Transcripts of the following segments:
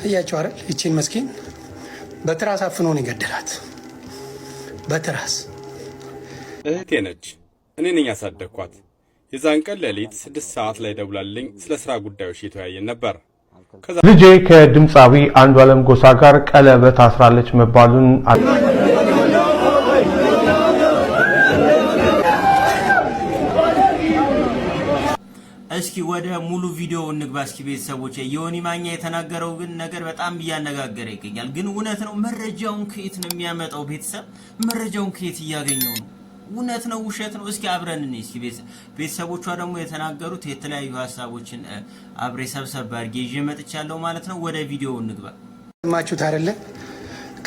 እያቸው አይደል እቺን መስኪን በትራስ አፍኖ ነው የገደላት። በትራስ እህቴ ነች። እኔ ነኝ ያሳደግኳት። የዛን ቀን ሌሊት 6 ሰዓት ላይ ደውላልኝ ስለ ስራ ጉዳዮች እየተወያየን ነበር። ልጄ ከድምፃዊ አንዱዓለም ጎሳ ጋር ቀለበት አስራለች መባሉን እስኪ ወደ ሙሉ ቪዲዮ እንግባ። እስኪ ቤተሰቦች ዮኒ ማኛ የተናገረው ግን ነገር በጣም እያነጋገረ ይገኛል። ግን እውነት ነው? መረጃውን ከየት ነው የሚያመጣው? ቤተሰብ መረጃውን ከየት እያገኘው ነው? እውነት ነው ውሸት ነው? እስኪ አብረን እንይ። እስኪ ቤተሰቦቿ ደግሞ የተናገሩት የተለያዩ ሀሳቦችን አብሬ ሰብሰብ አድርጌ ይዤ መጥቻለሁ ማለት ነው። ወደ ቪዲዮ እንግባ። ሰማችሁት አይደለ?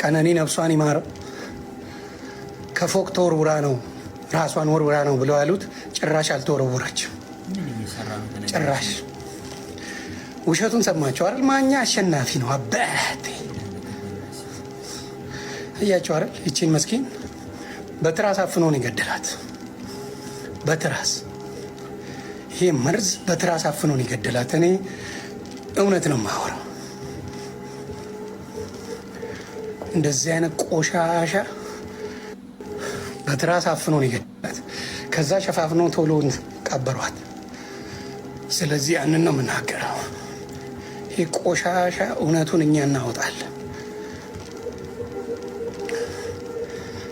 ቀነኒ ነፍሷን ይማረው ከፎቅ ተወርውራ ነው ራሷን ወርውራ ነው ብለው ያሉት ጭራሽ አልተወረወረችም። ጭራሽ ውሸቱን ሰማችሁ አይደል? ማኛ አሸናፊ ነው አባቴ። እያቸው አይደል እቺን መስኪን በትራስ አፍኖ ነው የገደላት። በትራስ ይሄ መርዝ በትራስ አፍኖ ነው የገደላት። እኔ እውነት ነው የማወራው። እንደዚህ አይነት ቆሻሻ በትራስ አፍኖ ነው የገደላት። ከዛ ሸፋፍኖ ቶሎ ቀበሯት። ስለዚህ ያንን ነው የምናገረው። ይሄ ቆሻሻ እውነቱን እኛ እናወጣለን።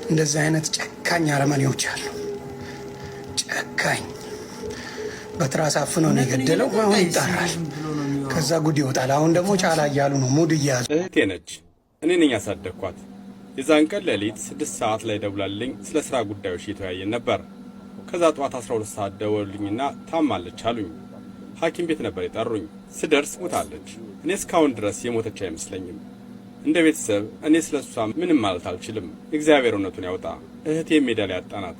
እንደዚህ አይነት ጨካኝ አረመኔዎች አሉ። ጨካኝ በትራስ አፍኖ ነው የገደለው። አሁን ይጣራል፣ ከዛ ጉድ ይወጣል። አሁን ደግሞ ቻላ እያሉ ነው ሙድ እያያዙ። እህቴ ነች። እኔ ነኝ ያሳደግኳት። የዛን ቀን ሌሊት 6 ሰዓት ላይ ደውላልኝ ስለ ስራ ጉዳዮች እየተወያየን ነበር። ከዛ ጠዋት 12 ሰዓት ደወሉልኝና ታማለች አሉኝ። ሐኪም ቤት ነበር የጠሩኝ። ስደርስ ሞታለች። እኔ እስካሁን ድረስ የሞተች አይመስለኝም። እንደ ቤተሰብ እኔ ስለሷ ምንም ማለት አልችልም። እግዚአብሔር እውነቱን ያውጣ። እህቴ ሜዳ ላይ አጣናት።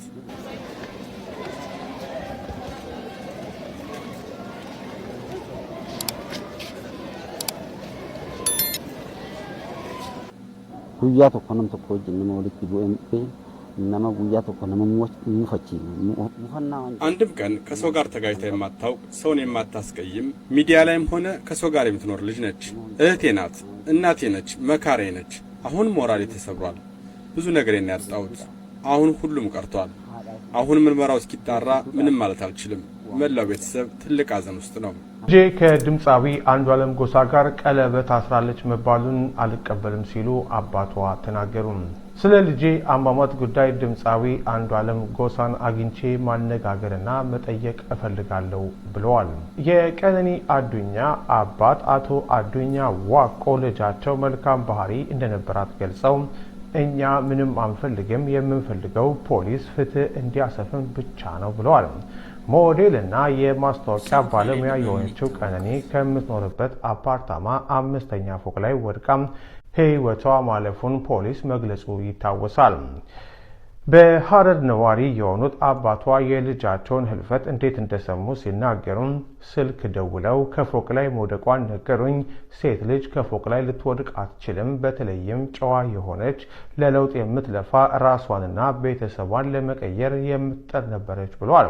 ጉያ ተቆነም ተቆጅ ነው ልክ ቢኤምፒ እናማ ጉያ ተቆነም ሞት ሙፈቺ አንድም ቀን ከሰው ጋር ተጋጭታ የማታውቅ ሰውን የማታስቀይም ሚዲያ ላይም ሆነ ከሰው ጋር የምትኖር ልጅ ነች። እህቴ ናት፣ እናቴ ነች፣ መካሬ ነች። አሁን ሞራሌ ተሰብሯል። ብዙ ነገር ያጣሁት አሁን ሁሉም ቀርቷል። አሁን ምርመራው እስኪጣራ ምንም ማለት አልችልም። መላው ቤተሰብ ትልቅ ሐዘን ውስጥ ነው። ልጄ ከድምፃዊ አንዱዓለም ጎሳ ጋር ቀለበት አስራለች መባሉን አልቀበልም ሲሉ አባቷ ተናገሩ። ስለ ልጄ አሟሟት ጉዳይ ድምፃዊ አንዱዓለም ጎሳን አግኝቼ ማነጋገርና መጠየቅ እፈልጋለሁ ብለዋል። የቀነኒ አዱኛ አባት አቶ አዱኛ ዋቆ ልጃቸው መልካም ባህሪ እንደነበራት ገልጸው እኛ ምንም አንፈልግም፣ የምንፈልገው ፖሊስ ፍትህ እንዲያሰፍን ብቻ ነው ብለዋል። ሞዴል እና የማስታወቂያ ባለሙያ የሆነችው ቀነኒ ከምትኖርበት አፓርታማ 5ኛ ፎቅ ላይ ወድቃ ሕይወቷ ማለፉን ፖሊስ መግለጹ ይታወሳል። በሐረር ነዋሪ የሆኑት አባቷ የልጃቸውን ህልፈት እንዴት እንደሰሙ ሲናገሩ ስልክ ደውለው ከፎቅ ላይ መውደቋን ነገሩኝ። ሴት ልጅ ከፎቅ ላይ ልትወድቅ አትችልም፣ በተለይም ጨዋ የሆነች ለለውጥ የምትለፋ ራሷንና ቤተሰቧን ለመቀየር የምትጥር ነበረች ብሏል።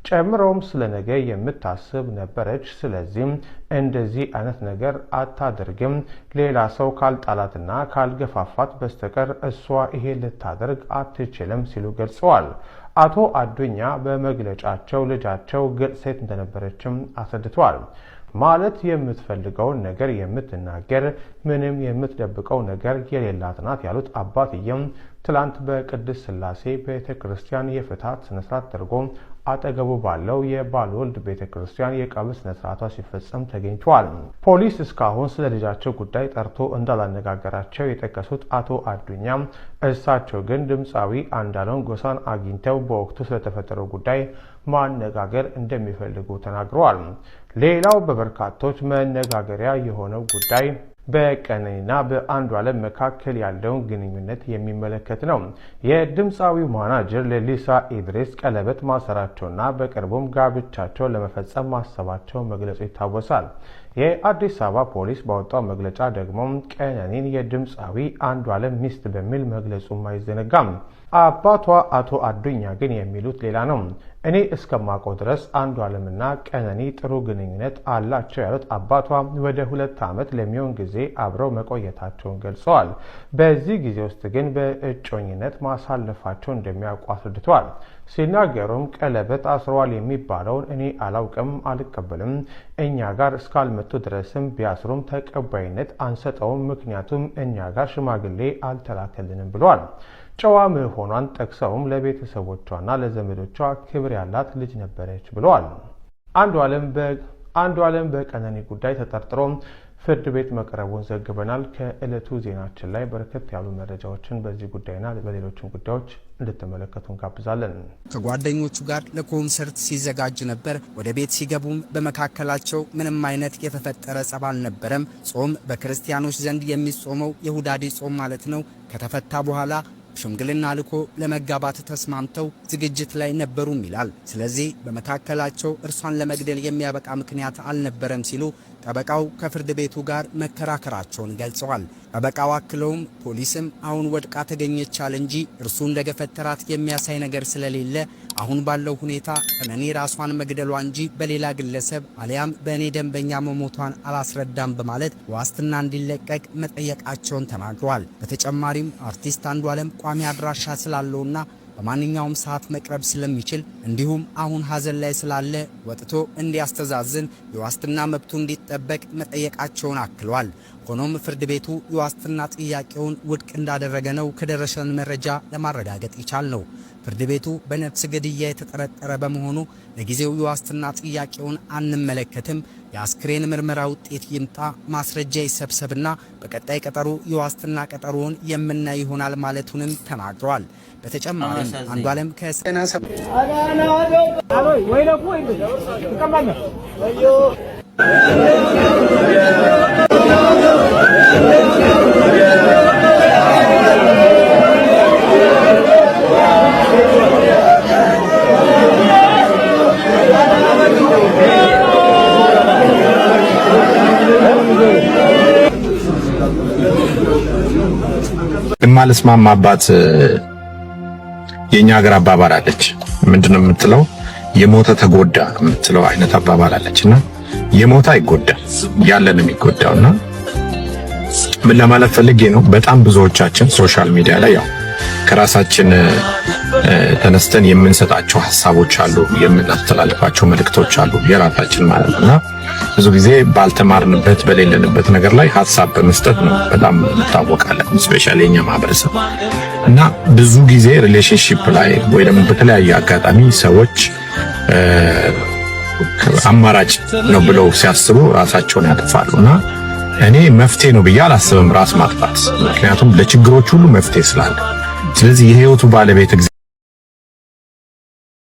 ጨምሮም ስለ ነገ የምታስብ ነበረች። ስለዚህም እንደዚህ አይነት ነገር አታደርግም፣ ሌላ ሰው ካልጣላትና ካልገፋፋት በስተቀር እሷ ይሄ ልታደርግ አትችልም ሲሉ ገልጸዋል። አቶ አዱኛ በመግለጫቸው ልጃቸው ግልጽ ሴት እንደነበረችም አስረድተዋል። ማለት የምትፈልገውን ነገር የምትናገር ምንም የምትደብቀው ነገር የሌላት ናት ያሉት አባትየም ትላንት በቅድስት ሥላሴ ቤተክርስቲያን የፍታት ስነስርዓት ተደርጎ አጠገቡ ባለው የባልወልድ ቤተክርስቲያን የቀብር ስነስርዓቷ ሲፈጸም ተገኝተዋል። ፖሊስ እስካሁን ስለ ልጃቸው ጉዳይ ጠርቶ እንዳላነጋገራቸው የጠቀሱት አቶ አዱኛ እሳቸው ግን ድምፃዊ አንዱዓለም ጎሳን አግኝተው በወቅቱ ስለተፈጠረው ጉዳይ ማነጋገር እንደሚፈልጉ ተናግረዋል። ሌላው በበርካቶች መነጋገሪያ የሆነው ጉዳይ በቀነኒና በአንዱዓለም መካከል ያለውን ግንኙነት የሚመለከት ነው። የድምፃዊው ማናጀር ለሊሳ ኢድሪስ ቀለበት ማሰራቸውና በቅርቡም ጋብቻቸው ለመፈጸም ማሰባቸው መግለጹ ይታወሳል። የአዲስ አበባ ፖሊስ ባወጣው መግለጫ ደግሞ ቀነኒን የድምፃዊ አንዱዓለም ሚስት በሚል መግለጹም አይዘነጋም። አባቷ አቶ አዱኛ ግን የሚሉት ሌላ ነው። እኔ እስከማውቀው ድረስ አንዱዓለምና ቀነኒ ጥሩ ግንኙነት አላቸው ያሉት አባቷ ወደ 2 ዓመት ለሚሆን ጊዜ አብረው መቆየታቸውን ገልጸዋል። በዚህ ጊዜ ውስጥ ግን በእጮኝነት ማሳለፋቸው እንደሚያውቁ አስረድተዋል። ሲናገሩም ቀለበት አስረዋል የሚባለውን እኔ አላውቅም፣ አልቀበልም። እኛ ጋር እስካልመጡ ድረስም ቢያስሩም ተቀባይነት አንሰጠውም፣ ምክንያቱም እኛ ጋር ሽማግሌ አልተላከልንም ብለዋል። ጨዋ መሆኗን ጠቅሰውም ለቤተሰቦቿና ለዘመዶቿ ክብር ያላት ልጅ ነበረች ብለዋል። አንዱዓለም በቀነኒ ጉዳይ ተጠርጥሮ ፍርድ ቤት መቅረቡን ዘግበናል። ከዕለቱ ዜናችን ላይ በርከት ያሉ መረጃዎችን በዚህ ጉዳይና በሌሎችም ጉዳዮች እንድትመለከቱ እንጋብዛለን። ከጓደኞቹ ጋር ለኮንሰርት ሲዘጋጅ ነበር። ወደ ቤት ሲገቡም በመካከላቸው ምንም አይነት የተፈጠረ ጸብ አልነበረም። ጾም በክርስቲያኖች ዘንድ የሚጾመው የሁዳዴ ጾም ማለት ነው። ከተፈታ በኋላ ሽምግልና ልኮ ለመጋባት ተስማምተው ዝግጅት ላይ ነበሩም ይላል። ስለዚህ በመካከላቸው እርሷን ለመግደል የሚያበቃ ምክንያት አልነበረም ሲሉ ጠበቃው ከፍርድ ቤቱ ጋር መከራከራቸውን ገልጸዋል። ጠበቃው አክለውም ፖሊስም አሁን ወድቃ ተገኘቻል እንጂ እርሱ እንደገፈተራት የሚያሳይ ነገር ስለሌለ አሁን ባለው ሁኔታ ቀነኒ ራሷን መግደሏ እንጂ በሌላ ግለሰብ አሊያም በእኔ ደንበኛ መሞቷን አላስረዳም በማለት ዋስትና እንዲለቀቅ መጠየቃቸውን ተናግረዋል። በተጨማሪም አርቲስት አንዱዓለም ቋሚ አድራሻ ስላለውና በማንኛውም ሰዓት መቅረብ ስለሚችል እንዲሁም አሁን ሀዘን ላይ ስላለ ወጥቶ እንዲያስተዛዝን የዋስትና መብቱ እንዲጠበቅ መጠየቃቸውን አክለዋል። ሆኖም ፍርድ ቤቱ የዋስትና ጥያቄውን ውድቅ እንዳደረገ ነው ከደረሰን መረጃ ለማረጋገጥ ይቻል ነው። ፍርድ ቤቱ በነፍስ ግድያ የተጠረጠረ በመሆኑ ለጊዜው የዋስትና ጥያቄውን አንመለከትም፣ የአስክሬን ምርመራ ውጤት ይምጣ፣ ማስረጃ ይሰብሰብና በቀጣይ ቀጠሮ የዋስትና ቀጠሮውን የምናይ ይሆናል ማለቱንም ተናግረዋል። በተጨማሪም አንዱዓለም የማልስማማባት የኛ ሀገር አባባል አለች። ምንድነው የምትለው? የሞተ ተጎዳ የምትለው አይነት አባባል አለችና የሞተ አይጎዳ ያለን የሚጎዳውና ምን ለማለት ፈልጌ ነው? በጣም ብዙዎቻችን ሶሻል ሚዲያ ላይ ያው ከራሳችን ተነስተን የምንሰጣቸው ሐሳቦች አሉ፣ የምናስተላልፋቸው መልእክቶች አሉ የራሳችን ማለት ነውና ብዙ ጊዜ ባልተማርንበት በሌለንበት ነገር ላይ ሐሳብ በመስጠት ነው በጣም እንታወቃለን። ስፔሻሊ የኛ ማህበረሰብ እና ብዙ ጊዜ ሪሌሽንሺፕ ላይ ወይ ደግሞ በተለያየ አጋጣሚ ሰዎች አማራጭ ነው ብለው ሲያስቡ ራሳቸውን ያጠፋሉና እኔ መፍትሄ ነው ብዬ አላስብም ራስ ማጥፋት። ምክንያቱም ለችግሮች ሁሉ መፍትሄ ስላለ። ስለዚህ የህይወቱ ባለቤት